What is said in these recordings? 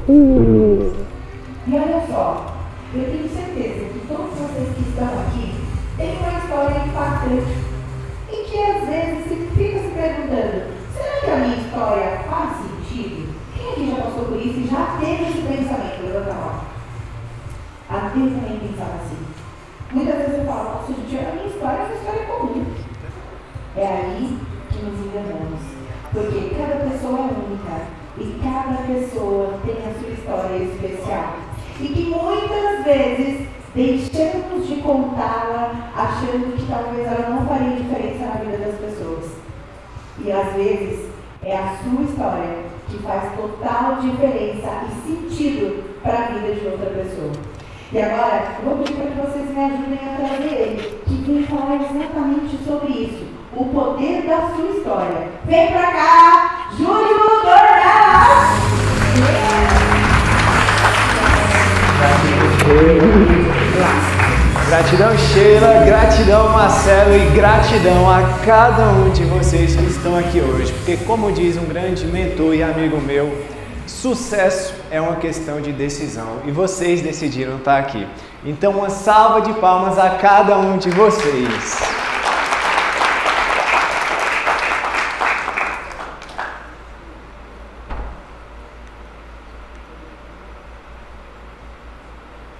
E olha só, eu tenho certeza que todos vocês que estão aqui têm uma história impactante e que às vezes se fica se perguntando, será que a minha história faz sentido? Quem aqui já passou por isso e já teve esse pensamento? Levanta a mão. Eu também pensava assim. Muitas vezes eu falo, nossa, gente, a minha história é uma história comum. É aí que nos enganamos. Porque cada pessoa é única e cada pessoa tem a sua história especial. E que muitas vezes deixamos de contá-la achando que talvez ela não faria diferença na vida das pessoas. E às vezes é a sua história que faz total diferença e sentido para a vida de outra pessoa. E agora, eu vou pedir para que vocês me ajudem a trazer ele, que vem falar exatamente sobre isso, o poder da sua história. Vem pra cá, Júlio Dornal! Gratidão, Sheila, gratidão, Marcelo, e gratidão a cada um de vocês que estão aqui hoje, porque como diz um grande mentor e amigo meu, sucesso é uma questão de decisão e vocês decidiram estar aqui. Então, uma salva de palmas a cada um de vocês.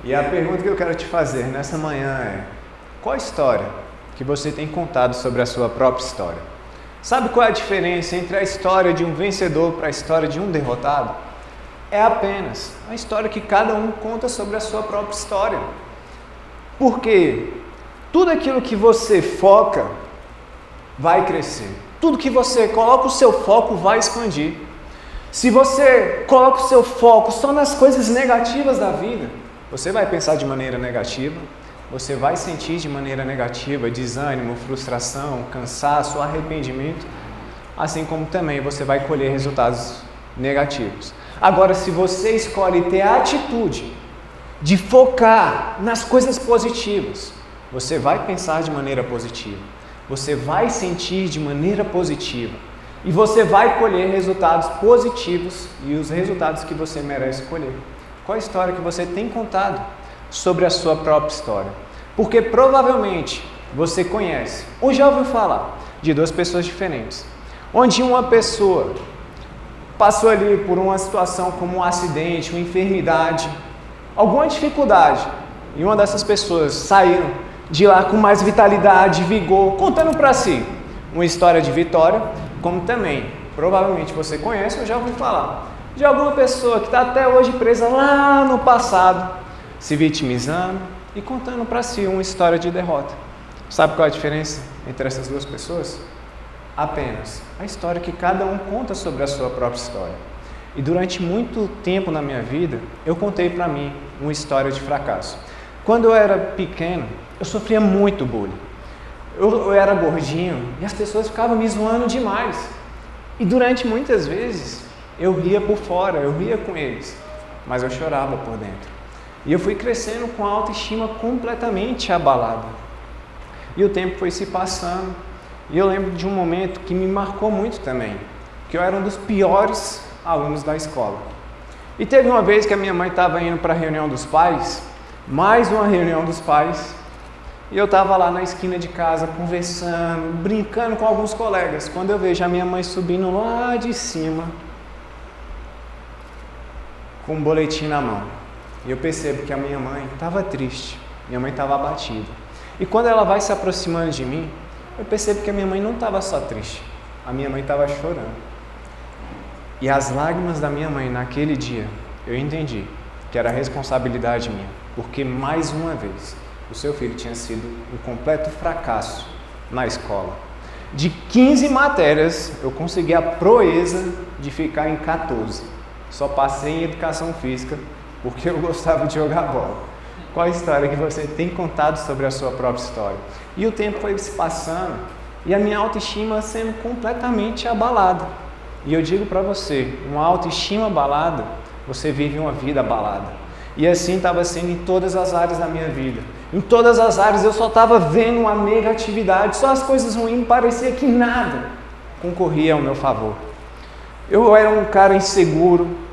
E a pergunta que eu quero te fazer nessa manhã é: qual história que você tem contado sobre a sua própria história? Sabe qual é a diferença entre a história de um vencedor para a história de um derrotado? É apenas a história que cada um conta sobre a sua própria história. Porque tudo aquilo que você foca vai crescer. Tudo que você coloca o seu foco vai expandir. Se você coloca o seu foco só nas coisas negativas da vida, você vai pensar de maneira negativa, você vai sentir de maneira negativa desânimo, frustração, cansaço, arrependimento, assim como também você vai colher resultados negativos. Agora, se você escolhe ter a atitude de focar nas coisas positivas, você vai pensar de maneira positiva, você vai sentir de maneira positiva e você vai colher resultados positivos e os resultados que você merece colher. Qual a história que você tem contado sobre a sua própria história? Porque provavelmente você conhece ou já ouviu falar de duas pessoas diferentes, onde uma pessoa passou ali por uma situação como um acidente, uma enfermidade, alguma dificuldade, e uma dessas pessoas saíram de lá com mais vitalidade, vigor, contando para si uma história de vitória, como também, provavelmente você conhece ou já ouviu falar de alguma pessoa que está até hoje presa lá no passado, se vitimizando e contando para si uma história de derrota. Sabe qual é a diferença entre essas duas pessoas? Apenas a história que cada um conta sobre a sua própria história. E durante muito tempo na minha vida, eu contei para mim uma história de fracasso. Quando eu era pequeno, eu sofria muito bullying. Eu era gordinho e as pessoas ficavam me zoando demais. E durante muitas vezes, eu ria por fora, eu ria com eles, mas eu chorava por dentro. E eu fui crescendo com a autoestima completamente abalada. E o tempo foi se passando. E eu lembro de um momento que me marcou muito também, que eu era um dos piores alunos da escola. E teve uma vez que a minha mãe estava indo para a reunião dos pais, mais uma reunião dos pais, e eu estava lá na esquina de casa conversando, brincando com alguns colegas, quando eu vejo a minha mãe subindo lá de cima, com um boletim na mão. E eu percebo que a minha mãe estava triste, minha mãe estava abatida. E quando ela vai se aproximando de mim, eu percebo que a minha mãe não estava só triste, a minha mãe estava chorando. E as lágrimas da minha mãe naquele dia, eu entendi que era responsabilidade minha, porque mais uma vez o seu filho tinha sido um completo fracasso na escola. De 15 matérias, eu consegui a proeza de ficar em 14. Só passei em educação física porque eu gostava de jogar bola. Qual a história que você tem contado sobre a sua própria história? E o tempo foi se passando e a minha autoestima sendo completamente abalada. E eu digo para você, uma autoestima abalada, você vive uma vida abalada. E assim estava sendo em todas as áreas da minha vida. Em todas as áreas eu só estava vendo uma negatividade, só as coisas ruins, parecia que nada concorria ao meu favor. Eu era um cara inseguro,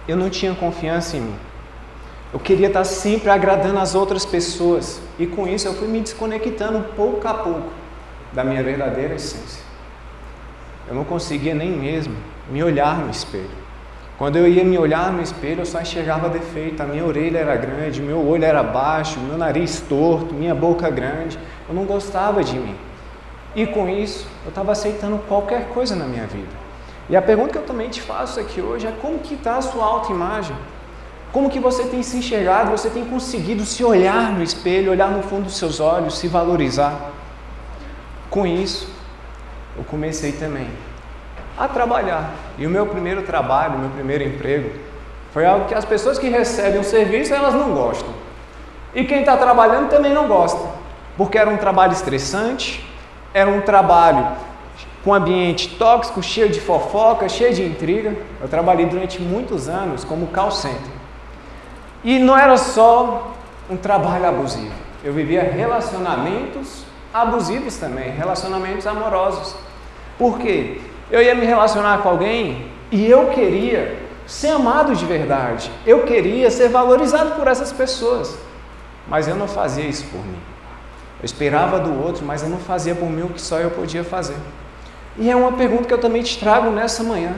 eu não tinha confiança em mim. Eu queria estar sempre agradando as outras pessoas. E com isso eu fui me desconectando pouco a pouco da minha verdadeira essência. Eu não conseguia nem mesmo me olhar no espelho. Quando eu ia me olhar no espelho, eu só enxergava defeito. A minha orelha era grande, meu olho era baixo, meu nariz torto, minha boca grande. Eu não gostava de mim. E com isso, eu estava aceitando qualquer coisa na minha vida. E a pergunta que eu também te faço aqui hoje é: como que está a sua autoimagem? Como que você tem se enxergado? Você tem conseguido se olhar no espelho, olhar no fundo dos seus olhos, se valorizar? Com isso, eu comecei também a trabalhar. E o meu primeiro trabalho, meu primeiro emprego, foi algo que as pessoas que recebem o serviço, elas não gostam. E quem está trabalhando também não gosta. Porque era um trabalho estressante, era um trabalho com ambiente tóxico, cheio de fofoca, cheio de intriga. Eu trabalhei durante muitos anos como call center. E não era só um trabalho abusivo. Eu vivia relacionamentos abusivos também, relacionamentos amorosos. Por quê? Eu ia me relacionar com alguém e eu queria ser amado de verdade. Eu queria ser valorizado por essas pessoas. Mas eu não fazia isso por mim. Eu esperava do outro, mas eu não fazia por mim o que só eu podia fazer. E é uma pergunta que eu também te trago nessa manhã.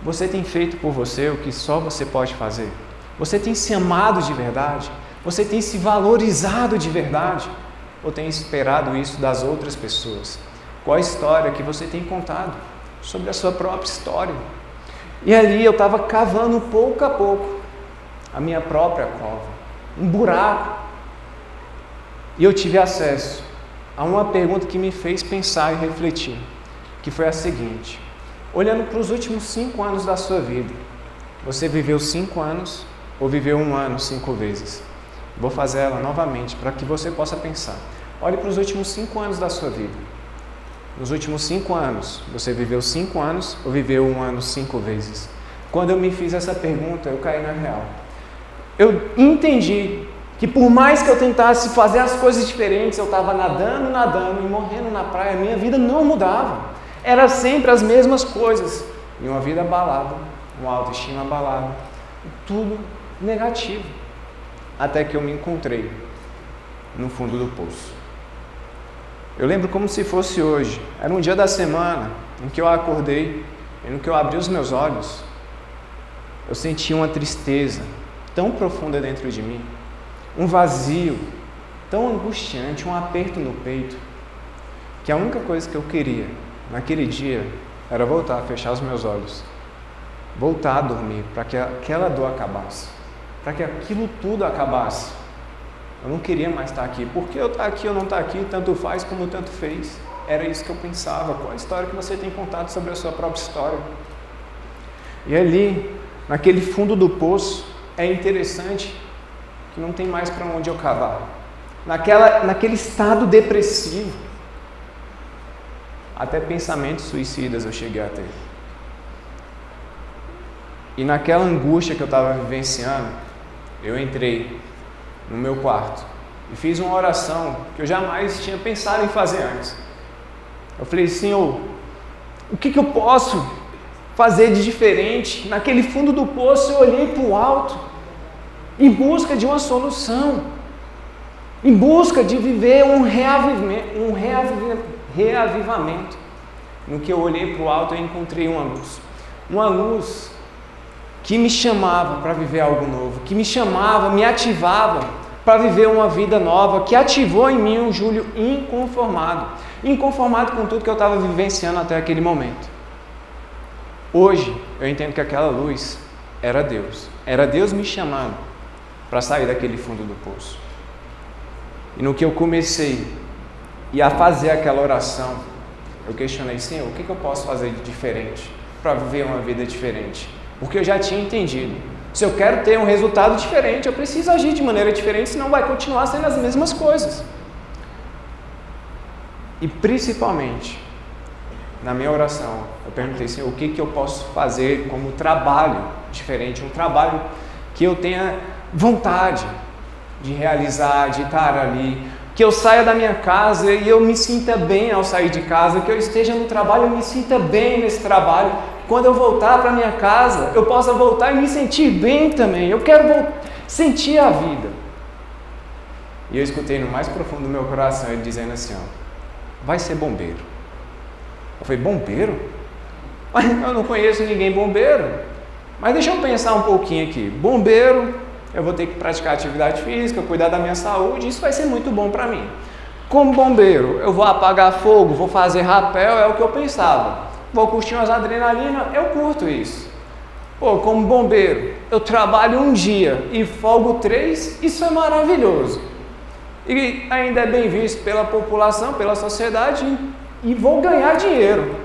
Você tem feito por você o que só você pode fazer? Você tem se amado de verdade? Você tem se valorizado de verdade? Ou tem esperado isso das outras pessoas? Qual a história que você tem contado sobre a sua própria história? E ali eu estava cavando pouco a pouco a minha própria cova, um buraco. E eu tive acesso a uma pergunta que me fez pensar e refletir, que foi a seguinte: olhando para os últimos 5 anos da sua vida, você viveu 5 anos ou viveu 1 ano 5 vezes? Vou fazer ela novamente para que você possa pensar. Olhe para os últimos 5 anos da sua vida. Nos últimos 5 anos, você viveu 5 anos ou viveu 1 ano 5 vezes? Quando eu me fiz essa pergunta, eu caí na real. Eu entendi que por mais que eu tentasse fazer as coisas diferentes, eu estava nadando e morrendo na praia, minha vida não mudava. Era sempre as mesmas coisas. E uma vida abalada, uma autoestima abalada, tudo negativo. Até que eu me encontrei no fundo do poço. Eu lembro como se fosse hoje. Era um dia da semana em que eu acordei e no que eu abri os meus olhos, eu senti uma tristeza tão profunda dentro de mim, um vazio tão angustiante, um aperto no peito, que a única coisa que eu queria naquele dia era voltar a fechar os meus olhos, voltar a dormir, para que aquela dor acabasse, para que aquilo tudo acabasse. Eu não queria mais estar aqui. Por que eu estar aqui ou não estar aqui, tanto faz como tanto fez. Era isso que eu pensava. Qual a história que você tem contado sobre a sua própria história? E ali, naquele fundo do poço, é interessante que não tem mais para onde eu cavar. Naquele estado depressivo, até pensamentos suicidas eu cheguei a ter. E naquela angústia que eu estava vivenciando, eu entrei no meu quarto e fiz uma oração que eu jamais tinha pensado em fazer antes. Eu falei: Senhor, o que eu posso fazer de diferente? Naquele fundo do poço eu olhei para o alto, em busca de uma solução, em busca de viver um reavivamento. No que eu olhei para o alto, eu encontrei uma luz que me chamava para viver algo novo, que me chamava, me ativava para viver uma vida nova, que ativou em mim um Júlio inconformado com tudo que eu estava vivenciando até aquele momento. Hoje, eu entendo que aquela luz era Deus me chamando para sair daquele fundo do poço. E no que eu comecei a fazer aquela oração, eu questionei: Senhor, o que eu posso fazer de diferente para viver uma vida diferente? Porque eu já tinha entendido, se eu quero ter um resultado diferente, eu preciso agir de maneira diferente, senão vai continuar sendo as mesmas coisas. E principalmente, na minha oração, eu perguntei: Senhor, o que eu posso fazer como trabalho diferente, um trabalho que eu tenha vontade de realizar, de estar ali, que eu saia da minha casa e eu me sinta bem ao sair de casa, que eu esteja no trabalho e me sinta bem nesse trabalho, quando eu voltar para minha casa, eu possa voltar e me sentir bem também. Eu quero sentir a vida. E eu escutei no mais profundo do meu coração ele dizendo assim, ó, vai ser bombeiro. Eu falei, bombeiro? Mas eu não conheço ninguém bombeiro. Mas deixa eu pensar um pouquinho aqui. Bombeiro, eu vou ter que praticar atividade física, cuidar da minha saúde, isso vai ser muito bom para mim. Como bombeiro, eu vou apagar fogo, vou fazer rapel, é o que eu pensava. Vou curtir umas adrenalina, eu curto isso. Pô, como bombeiro, eu trabalho um dia e folgo 3, isso é maravilhoso. E ainda é bem visto pela população, pela sociedade, e vou ganhar dinheiro.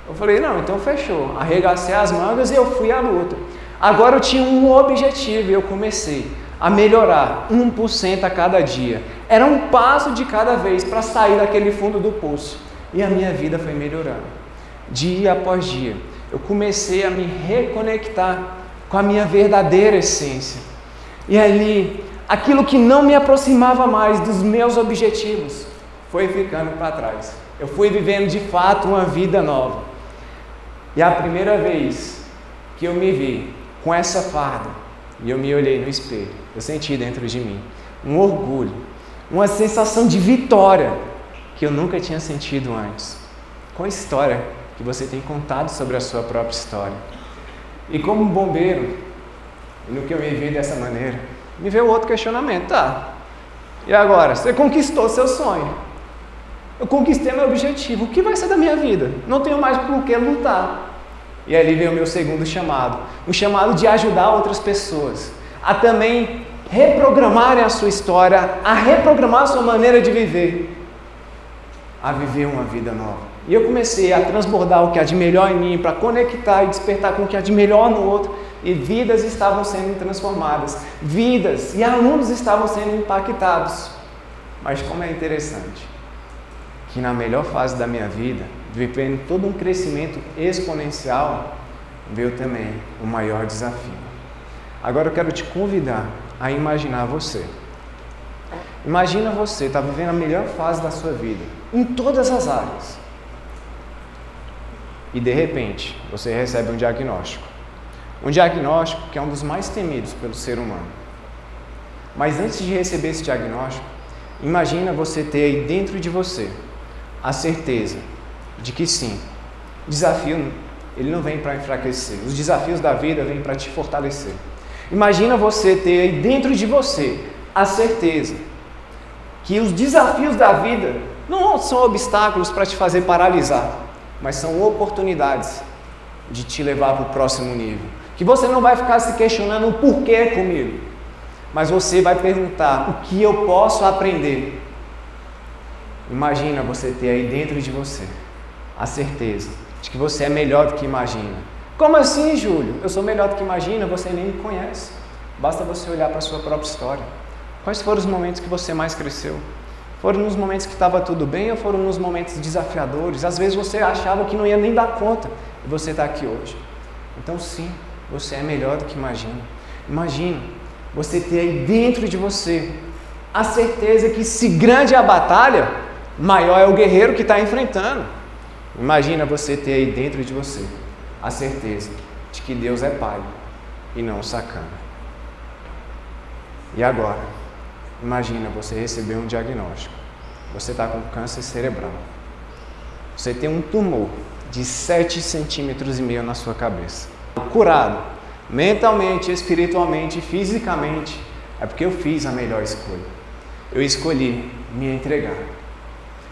Eu falei, não, então fechou. Arregacei as mangas e eu fui à luta. Agora eu tinha um objetivo e eu comecei a melhorar 1% a cada dia. Era um passo de cada vez para sair daquele fundo do poço. E a minha vida foi melhorando. Dia após dia, eu comecei a me reconectar com a minha verdadeira essência. E ali, aquilo que não me aproximava mais dos meus objetivos, foi ficando para trás. Eu fui vivendo de fato uma vida nova. E a primeira vez que eu me vi com essa farda, e eu me olhei no espelho, eu senti dentro de mim um orgulho, uma sensação de vitória que eu nunca tinha sentido antes. Qual a história que você tem contado sobre a sua própria história? E como bombeiro, no que eu me vi dessa maneira, me veio outro questionamento, tá? E agora? Você conquistou seu sonho. Eu conquistei meu objetivo. O que vai ser da minha vida? Não tenho mais por que lutar. E ali veio o meu segundo chamado. Um chamado de ajudar outras pessoas a também reprogramarem a sua história, a reprogramar a sua maneira de viver, a viver uma vida nova. E eu comecei a transbordar o que há de melhor em mim, para conectar e despertar com o que há de melhor no outro. E vidas estavam sendo transformadas. Vidas e alunos estavam sendo impactados. Mas como é interessante que na melhor fase da minha vida, vivendo todo um crescimento exponencial, veio também o maior desafio. Agora eu quero te convidar a imaginar você. Imagina você estar vivendo a melhor fase da sua vida, em todas as áreas. E de repente, você recebe um diagnóstico. Um diagnóstico que é um dos mais temidos pelo ser humano. Mas antes de receber esse diagnóstico, imagina você ter aí dentro de você a certeza de que sim, o desafio ele não vem para enfraquecer. Os desafios da vida vêm para te fortalecer. Imagina você ter aí dentro de você a certeza que os desafios da vida não são obstáculos para te fazer paralisar, mas são oportunidades de te levar para o próximo nível. Que você não vai ficar se questionando o porquê comigo, mas você vai perguntar o que eu posso aprender. Imagina você ter aí dentro de você a certeza de que você é melhor do que imagina. Como assim, Júlio? Eu sou melhor do que imagina, você nem me conhece. Basta você olhar para a sua própria história. Quais foram os momentos que você mais cresceu? Foram nos momentos que estava tudo bem ou foram nos momentos desafiadores? Às vezes você achava que não ia nem dar conta e você está aqui hoje. Então sim, você é melhor do que imagina. Imagina você ter aí dentro de você a certeza que se grande é a batalha, maior é o guerreiro que está enfrentando. Imagina você ter aí dentro de você a certeza de que Deus é Pai e não sacana. E agora, imagina você receber um diagnóstico. Você está com câncer cerebral. Você tem um tumor de 7,5 centímetros na sua cabeça. Curado, mentalmente, espiritualmente, fisicamente, é porque eu fiz a melhor escolha. Eu escolhi me entregar.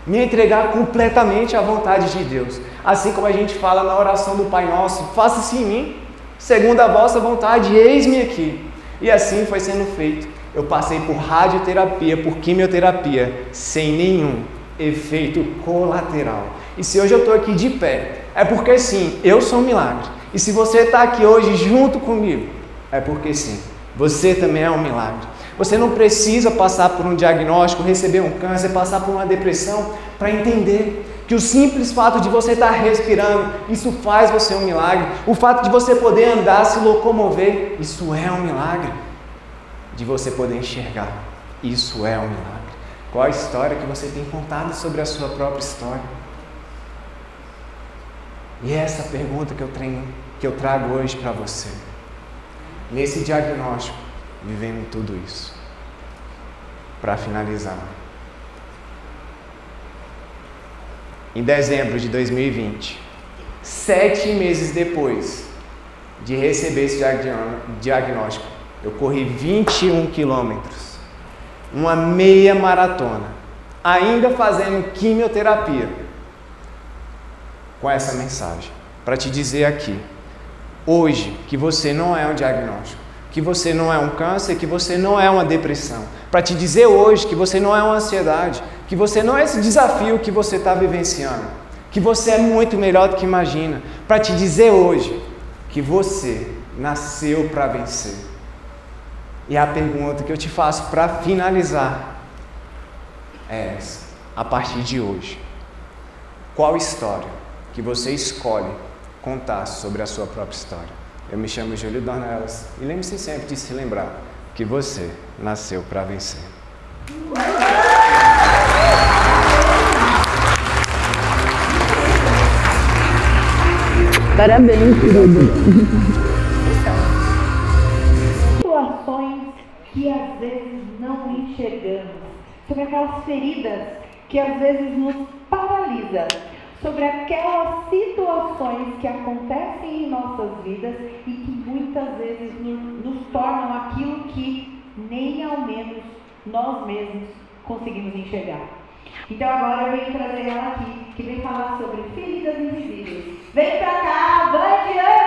Me entregar completamente à vontade de Deus. Assim como a gente fala na oração do Pai Nosso, faça-se em mim, segundo a vossa vontade, eis-me aqui. E assim foi sendo feito. Eu passei por radioterapia, por quimioterapia, sem nenhum efeito colateral. E se hoje eu estou aqui de pé, é porque sim, eu sou um milagre. E se você está aqui hoje junto comigo, é porque sim, você também é um milagre. Você não precisa passar por um diagnóstico, receber um câncer, passar por uma depressão para entender que o simples fato de você estar respirando, isso faz você um milagre. O fato de você poder andar, se locomover, isso é um milagre. De você poder enxergar, isso é um milagre. Qual a história que você tem contado sobre a sua própria história? E é essa pergunta que eu trago hoje para você. Nesse diagnóstico, vivendo tudo isso. Para finalizar. Em dezembro de 2020, 7 meses depois de receber esse diagnóstico, eu corri 21 quilômetros, uma meia maratona, ainda fazendo quimioterapia, com essa mensagem, para te dizer aqui, hoje, que você não é um diagnóstico, que você não é um câncer, que você não é uma depressão, para te dizer hoje que você não é uma ansiedade, que você não é esse desafio que você está vivenciando, que você é muito melhor do que imagina, para te dizer hoje que você nasceu para vencer. E a pergunta que eu te faço para finalizar é essa, a partir de hoje. Qual história que você escolhe contar sobre a sua própria história? Eu me chamo Júlio Dornelas e lembre-se sempre de se lembrar que você nasceu para vencer. Parabéns, querido. Situações que às vezes não enxergamos, sobre aquelas feridas que às vezes nos paralisam, sobre aquelas situações que acontecem em nossas vidas e que muitas vezes nos tornam aquilo que nem ao menos nós mesmos conseguimos enxergar. Então agora eu venho trazer ela aqui, que vem falar sobre feridas invisíveis. Vem pra cá, Vandiane!